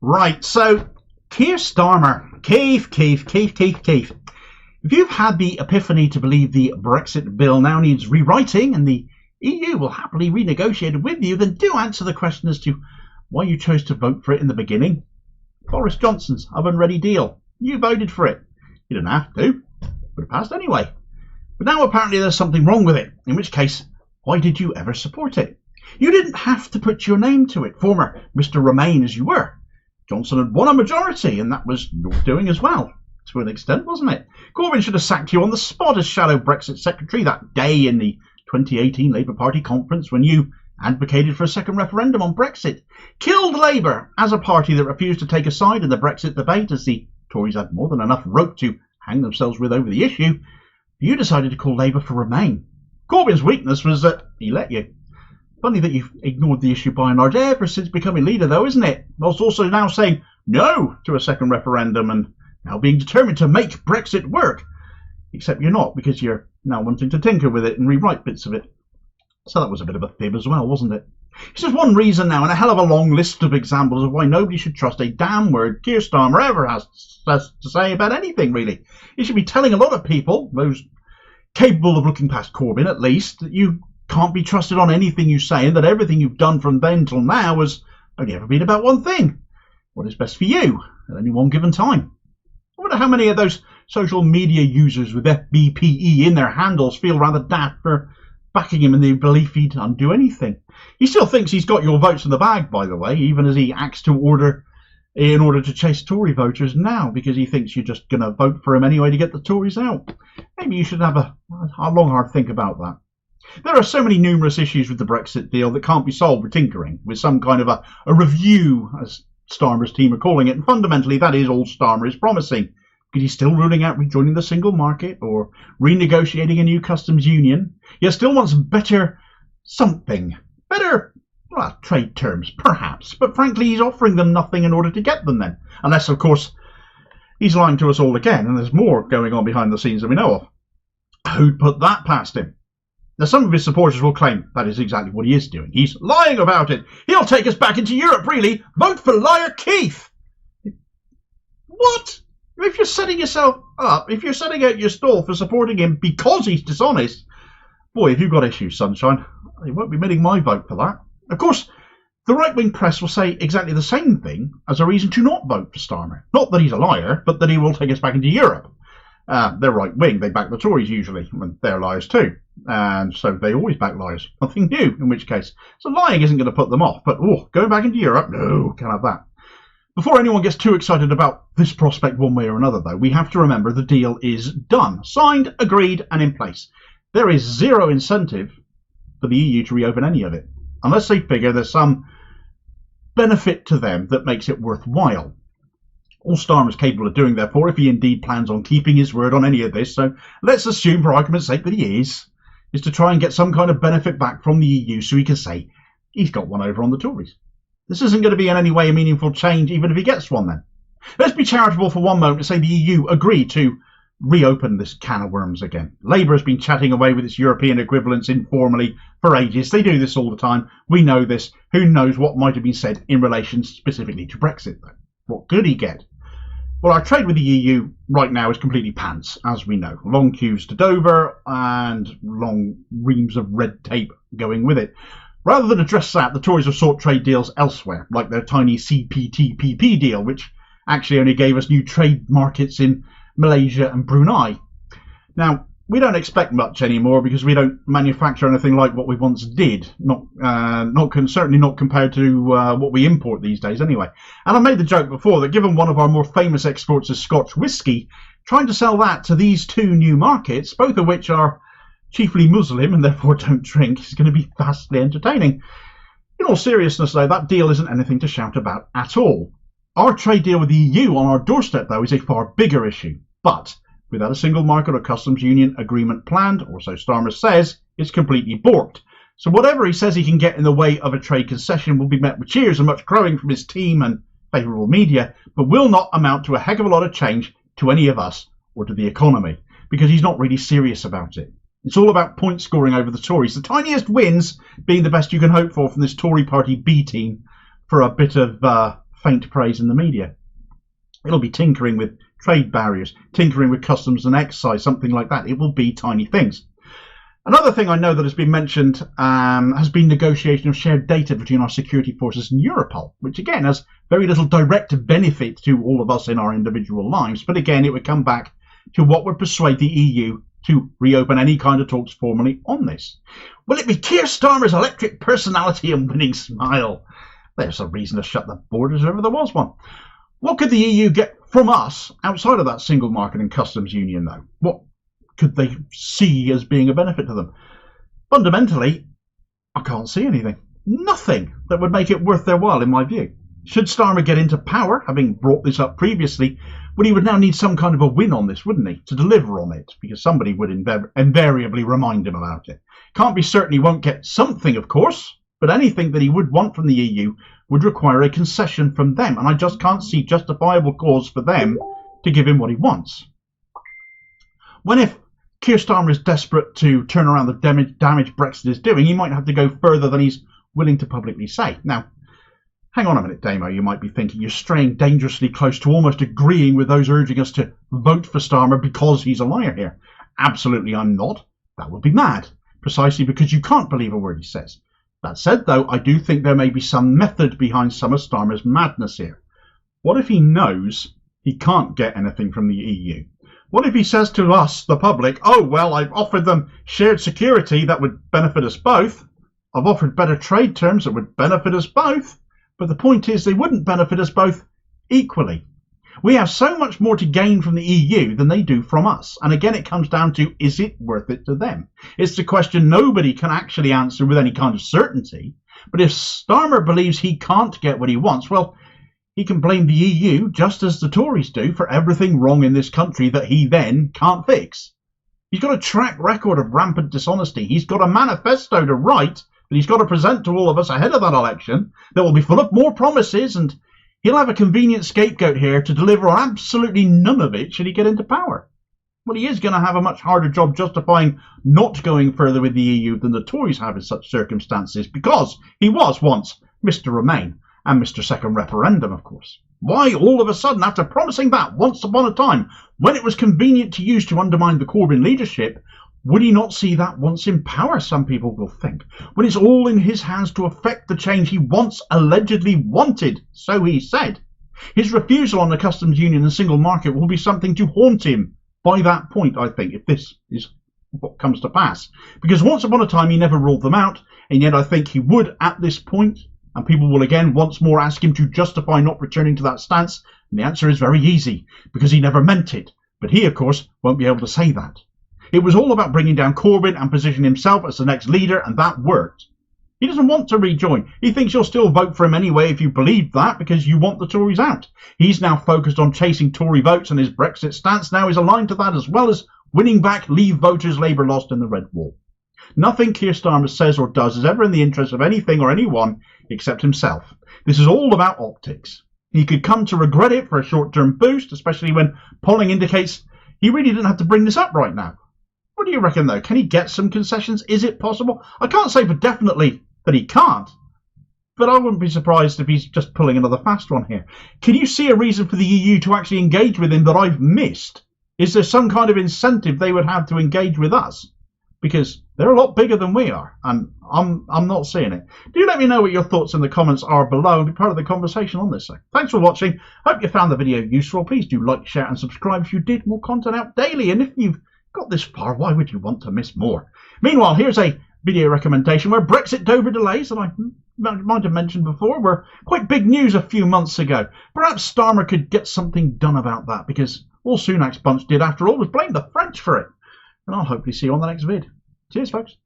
Right, so Keir Starmer, Keith. If you've had the epiphany to believe the Brexit bill now needs rewriting and the EU will happily renegotiate it with you, then do answer the question as to why you chose to vote for it in the beginning. Boris Johnson's oven-ready deal. You voted for it. You didn't have to. Would have passed anyway. But now apparently there's something wrong with it, in which case, why did you ever support it? You didn't have to put your name to it, former Mr. Remain as you were. Johnson had won a majority, and that was your doing as well, to an extent, wasn't it? Corbyn should have sacked you on the spot as shadow Brexit secretary that day in the 2018 Labour Party conference when you advocated for a second referendum on Brexit. Killed Labour as a party that refused to take a side in the Brexit debate, as the Tories had more than enough rope to hang themselves with over the issue. You decided to call Labour for Remain. Corbyn's weakness was that he let you. Funny that you've ignored the issue by and large ever since becoming leader, though, isn't it? Whilst also now saying no to a second referendum and now being determined to make Brexit work. Except you're not, because you're now wanting to tinker with it and rewrite bits of it. So that was a bit of a fib as well, wasn't it? It's just one reason now, and a hell of a long list of examples of why nobody should trust a damn word Keir Starmer ever has to say about anything, really. He should be telling a lot of people, those capable of looking past Corbyn at least, that you can't be trusted on anything you say, and that everything you've done from then till now has only ever been about one thing: what is best for you at any one given time. I wonder how many of those social media users with FBPE in their handles feel rather daft for backing him in the belief he'd undo anything. He still thinks he's got your votes in the bag, by the way, even as he acts in order to chase Tory voters now, because he thinks you're just going to vote for him anyway to get the Tories out. Maybe you should have a long, hard think about that. There are so many numerous issues with the Brexit deal that can't be solved with tinkering, with some kind of a review, as Starmer's team are calling it, and fundamentally that is all Starmer is promising, because he's still ruling out rejoining the single market or renegotiating a new customs union. He still wants better trade terms, perhaps, but frankly he's offering them nothing in order to get them then, unless of course he's lying to us all again and there's more going on behind the scenes than we know of. Who'd put that past him? Now, some of his supporters will claim that is exactly what he is doing. He's lying about it. He'll take us back into Europe, really. Vote for liar Keith. What? If you're setting yourself up, if you're setting out your stall for supporting him because he's dishonest, boy, have you got issues, sunshine. You won't be getting my vote for that. Of course, the right-wing press will say exactly the same thing as a reason to not vote for Starmer. Not that he's a liar, but that he will take us back into Europe. They're right-wing. They back the Tories usually, and they're liars too. And so they always back liars. Nothing new, in which case. So lying isn't going to put them off. But, going back into Europe? No, can't have that. Before anyone gets too excited about this prospect one way or another, though, we have to remember the deal is done. Signed, agreed, and in place. There is zero incentive for the EU to reopen any of it, unless they figure there's some benefit to them that makes it worthwhile. All Starmer is capable of doing, therefore, if he indeed plans on keeping his word on any of this, so let's assume, for argument's sake, that he is to try and get some kind of benefit back from the EU so he can say he's got one over on the Tories. This isn't going to be in any way a meaningful change, even if he gets one then. Let's be charitable for one moment and say the EU agreed to reopen this can of worms again. Labour has been chatting away with its European equivalents informally for ages. They do this all the time. We know this. Who knows what might have been said in relation specifically to Brexit, though? What could he get? Well, our trade with the EU right now is completely pants, as we know. Long queues to Dover and long reams of red tape going with it. Rather than address that, the Tories have sought trade deals elsewhere, like their tiny CPTPP deal, which actually only gave us new trade markets in Malaysia and Brunei. Now, we don't expect much anymore because we don't manufacture anything like what we once did. Certainly not compared to what we import these days anyway. And I made the joke before that given one of our more famous exports is Scotch whisky, trying to sell that to these two new markets, both of which are chiefly Muslim and therefore don't drink, is going to be vastly entertaining. In all seriousness, though, that deal isn't anything to shout about at all. Our trade deal with the EU on our doorstep, though, is a far bigger issue. But without a single market or customs union agreement planned, or so Starmer says, it's completely borked. So whatever he says he can get in the way of a trade concession will be met with cheers and much crowing from his team and favourable media, but will not amount to a heck of a lot of change to any of us or to the economy, because he's not really serious about it. It's all about point scoring over the Tories, the tiniest wins being the best you can hope for from this Tory party B team for a bit of faint praise in the media. It'll be tinkering with trade barriers, tinkering with customs and excise, something like that. It will be tiny things. Another thing I know that has been mentioned has been negotiation of shared data between our security forces and Europol, which again has very little direct benefit to all of us in our individual lives. But again, it would come back to what would persuade the EU to reopen any kind of talks formally on this. Will it be Keir Starmer's electric personality and winning smile? There's a reason to shut the borders if ever there was one. What could the EU get from us outside of that single market and customs union, though? What could they see as being a benefit to them? Fundamentally, I can't see anything. Nothing that would make it worth their while, in my view. Should Starmer get into power, having brought this up previously, well, he would now need some kind of a win on this, wouldn't he, to deliver on it, because somebody would invariably remind him about it. Can't be certain he won't get something, of course, but anything that he would want from the EU would require a concession from them, and I just can't see justifiable cause for them to give him what he wants. If Keir Starmer is desperate to turn around the damage Brexit is doing, he might have to go further than he's willing to publicly say. Now, hang on a minute, Damo, you might be thinking. You're straying dangerously close to almost agreeing with those urging us to vote for Starmer because he's a liar here. Absolutely I'm not. That would be mad, precisely because you can't believe a word he says. That said, though, I do think there may be some method behind some of Starmer's madness here. What if he knows he can't get anything from the EU? What if he says to us, the public, oh, well, I've offered them shared security that would benefit us both. I've offered better trade terms that would benefit us both. But the point is they wouldn't benefit us both equally. We have so much more to gain from the EU than they do from us. And again, it comes down to, is it worth it to them? It's the question nobody can actually answer with any kind of certainty. But if Starmer believes he can't get what he wants, well, he can blame the EU, just as the Tories do, for everything wrong in this country that he then can't fix. He's got a track record of rampant dishonesty. He's got a manifesto to write that he's got to present to all of us ahead of that election that will be full of more promises, and he'll have a convenient scapegoat here to deliver on absolutely none of it should he get into power. Well, he is going to have a much harder job justifying not going further with the EU than the Tories have in such circumstances, because he was once Mr. Remain and Mr. Second Referendum, of course. Why all of a sudden, after promising that once upon a time, when it was convenient to use to undermine the Corbyn leadership, would he not see that once in power, some people will think, when it's all in his hands to effect the change he once allegedly wanted, so he said? His refusal on the customs union and single market will be something to haunt him by that point, I think, if this is what comes to pass. Because once upon a time he never ruled them out, and yet I think he would at this point, and people will again once more ask him to justify not returning to that stance, and the answer is very easy, because he never meant it. But he, of course, won't be able to say that. It was all about bringing down Corbyn and positioning himself as the next leader, and that worked. He doesn't want to rejoin. He thinks you'll still vote for him anyway if you believe that, because you want the Tories out. He's now focused on chasing Tory votes, and his Brexit stance now is aligned to that, as well as winning back Leave voters Labour lost in the Red Wall. Nothing Keir Starmer says or does is ever in the interest of anything or anyone except himself. This is all about optics. He could come to regret it for a short-term boost, especially when polling indicates he really didn't have to bring this up right now. What do you reckon, though? Can he get some concessions? Is it possible? I can't say for definitely that he can't, but I wouldn't be surprised if he's just pulling another fast one here. Can you see a reason for the EU to actually engage with him that I've missed? Is there some kind of incentive they would have to engage with us? Because they're a lot bigger than we are, and I'm not seeing it. Do let me know what your thoughts in the comments are below and be part of the conversation on this thing. Thanks for watching. Hope you found the video useful. Please do like, share and subscribe if you did. More content out daily, and if you've got this far, why would you want to miss more? Meanwhile, here's a video recommendation where Brexit Dover delays that I might have mentioned before were quite big news a few months ago. Perhaps Starmer could get something done about that, because all Sunak's bunch did after all was blame the French for it. And I'll hopefully see you on the next vid. Cheers, folks.